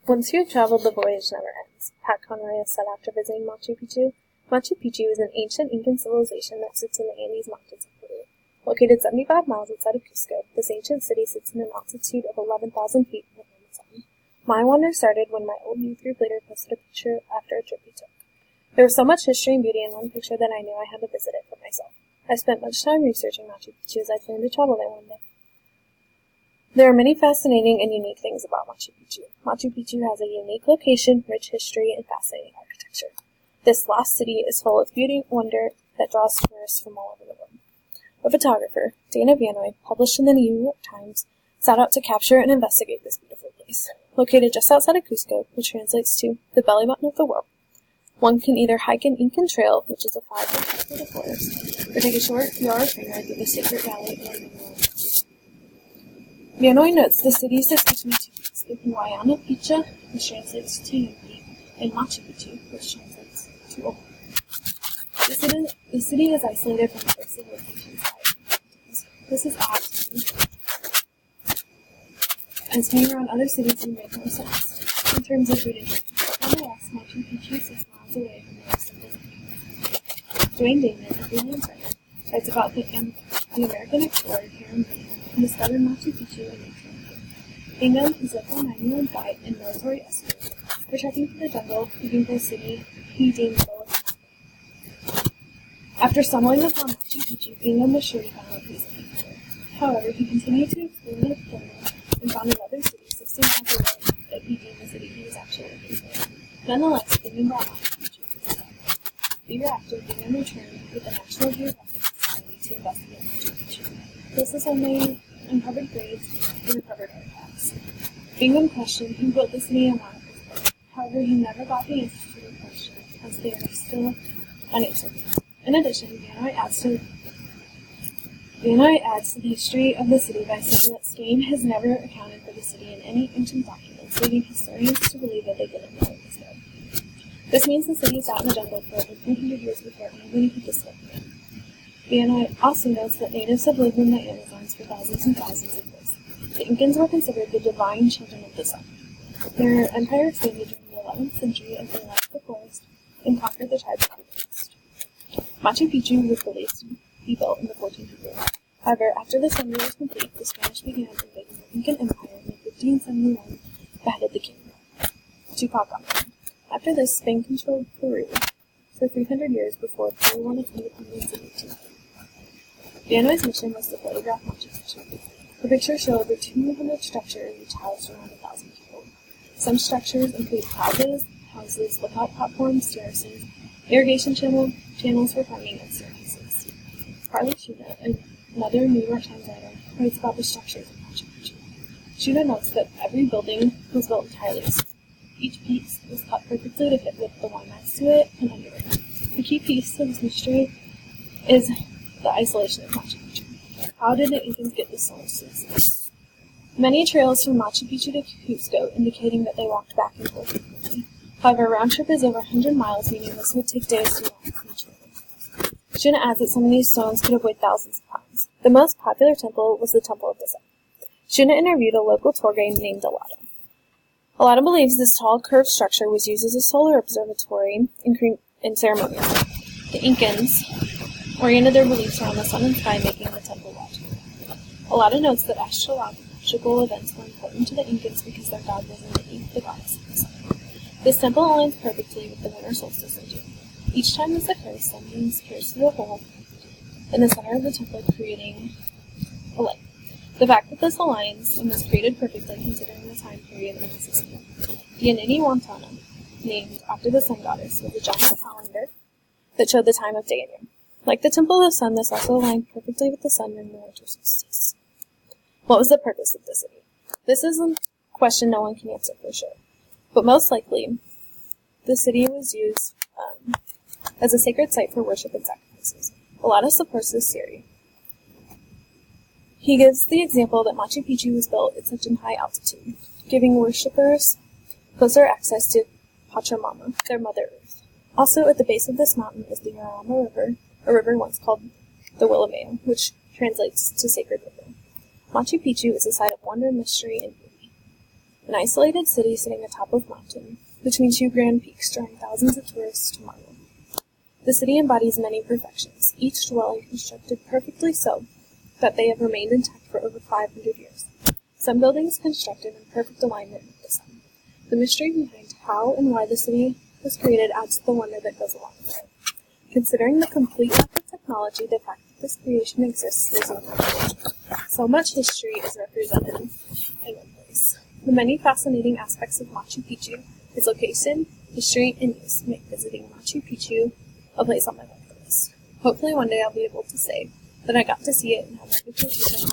Once you have traveled, the voyage never ends. Pat Conroy has said after visiting Machu Picchu. Machu Picchu is an ancient Incan civilization that sits in the Andes Mountains of Peru. Located 75 miles outside of Cusco, this ancient city sits in an altitude of 11,000 feet in the Amazon. My wonder started when my old youth group leader posted a picture after a trip he took. There was so much history and beauty in one picture that I knew I had to visit it for myself. I spent much time researching Machu Picchu as I planned to travel there one day. There are many fascinating and unique things about Machu Picchu. Machu Picchu has a unique location, rich history, and fascinating architecture. This lost city is full of beauty and wonder that draws tourists from all over the world. A photographer, Dana Vanoy, published in the New York Times, set out to capture and investigate this beautiful place. Located just outside of Cusco, which translates to the belly button of the world, one can either hike an Incan trail, which is a 5-day hike through the forest, or take a short few-hour train ride through the sacred valley and mineral region. Vanoy notes the city sits between two peaks, the Huayana Picchu, which translates to unity, and Machu Picchu, which translates to old. The city is isolated from other civilizations by mountains. This is odd to me, as being around other cities would make more sense. In terms of food and drink, nonetheless, Machu Picchu 6 miles away from the rest of the country. Dwayne Damon, a freelance writer, writes about the American explorer Hiram Bingham, who discovered Machu Picchu in 1800. Bingham, his local 9-year-old guide, and military escort, were trekking through the jungle, looking for a city he deemed full of magic. After stumbling upon Machu Picchu, Bingham was sure he found what he was looking for. However, he continued to explore the corner and found another city 16 miles away that he deemed the city he was actually looking for. Nonetheless, Bingham brought Machu Picchu to his side. A year after, Bingham returned with the National Geographic Society to investigate Machu Picchu. This is only uncovered graves and recovered artifacts. Bingham questioned who built the city and why it was built. However, he never got the answer to the question, as they are still unanswered. In addition, Vanoy adds to the history of the city by saying that Spain has never accounted for the city in any ancient documents, leading historians to believe that they didn't know it was there. This means the city sat in the jungle for over 300 years before anybody could discover it. Vanoy also notes that natives have lived in the Amazons for thousands and thousands of years. The Incans were considered the divine children of the sun. Their empire expanded during the 11th century as they left the forest and conquered the tribes of the coast. Machu Picchu was believed to be built in the 1400s. However, after the surrender was complete, the Spanish began invading the Incan Empire and in 1571 beheaded the king, Tupac Amaru. After this, Spain controlled Peru for 300 years before Peru won its independence in 1890. Vanoy's mission was to photograph Machu Picchu. The picture showed the 200 structures which housed around 1,000 people. Some structures include houses, lookout platforms, terraces, irrigation channels for farming, and staircases. Carly Shuna, another New York Times writer, writes about the structures of Machu Picchu. Shuna notes that every building was built entirely of stone. Each piece was cut perfectly to fit with the wine next to it and under it. The key piece of this mystery is the isolation of Machu Picchu. How did the Incans get this so much space? Many trails from Machu Picchu to Cusco indicating that they walked back and forth frequently. However, a round trip is over 100 miles, meaning this would take days to walk from each road. Shuna adds that some of these stones could have weighed thousands of pounds. The most popular temple was the Temple of the Sun. Shuna interviewed a local tour guide named Alada. Alada believes this tall, curved structure was used as a solar observatory in ceremonial. The Incans oriented their beliefs around the sun and sky, making the temple logical. Alada notes that astrological events were important to the Incans because their god was underneath the goddess of the sun. This temple aligns perfectly with the winter solstice in June. Each time this occurs, sun beams pierce through a hole in the center of the temple, creating a light. The fact that this aligns and was created perfectly considering the time period makes this significant. The Anini Wantana, named after the sun goddess, was a giant calendar that showed the time of day and year. Like the Temple of the Sun, this also aligned perfectly with the sun during the winter solstice. What was the purpose of the city? This is a question no one can answer for sure. But most likely, the city was used as a sacred site for worship and sacrifices. Alada supports this theory. He gives the example that Machu Picchu was built at such a high altitude, giving worshippers closer access to Pachamama, their Mother Earth. Also, at the base of this mountain is the Urubamba River, a river once called the Willamette, which translates to Sacred River. Machu Picchu is a site of wonder, mystery, and beauty. an isolated city sitting atop of a mountain, between two grand peaks drawing thousands of tourists to marvel. The city embodies many perfections, each dwelling constructed perfectly so that they have remained intact for over 500 years. Some buildings constructed in perfect alignment with the sun. The mystery behind how and why the city was created adds to the wonder that goes along with it. Considering the complete lack of technology, the fact that this creation exists is incredible. So much history is represented in one place. The many fascinating aspects of Machu Picchu, its location, history, and use, make visiting Machu Picchu a place on my bucket list. Hopefully one day I'll be able to say that I got to see it and have my reputation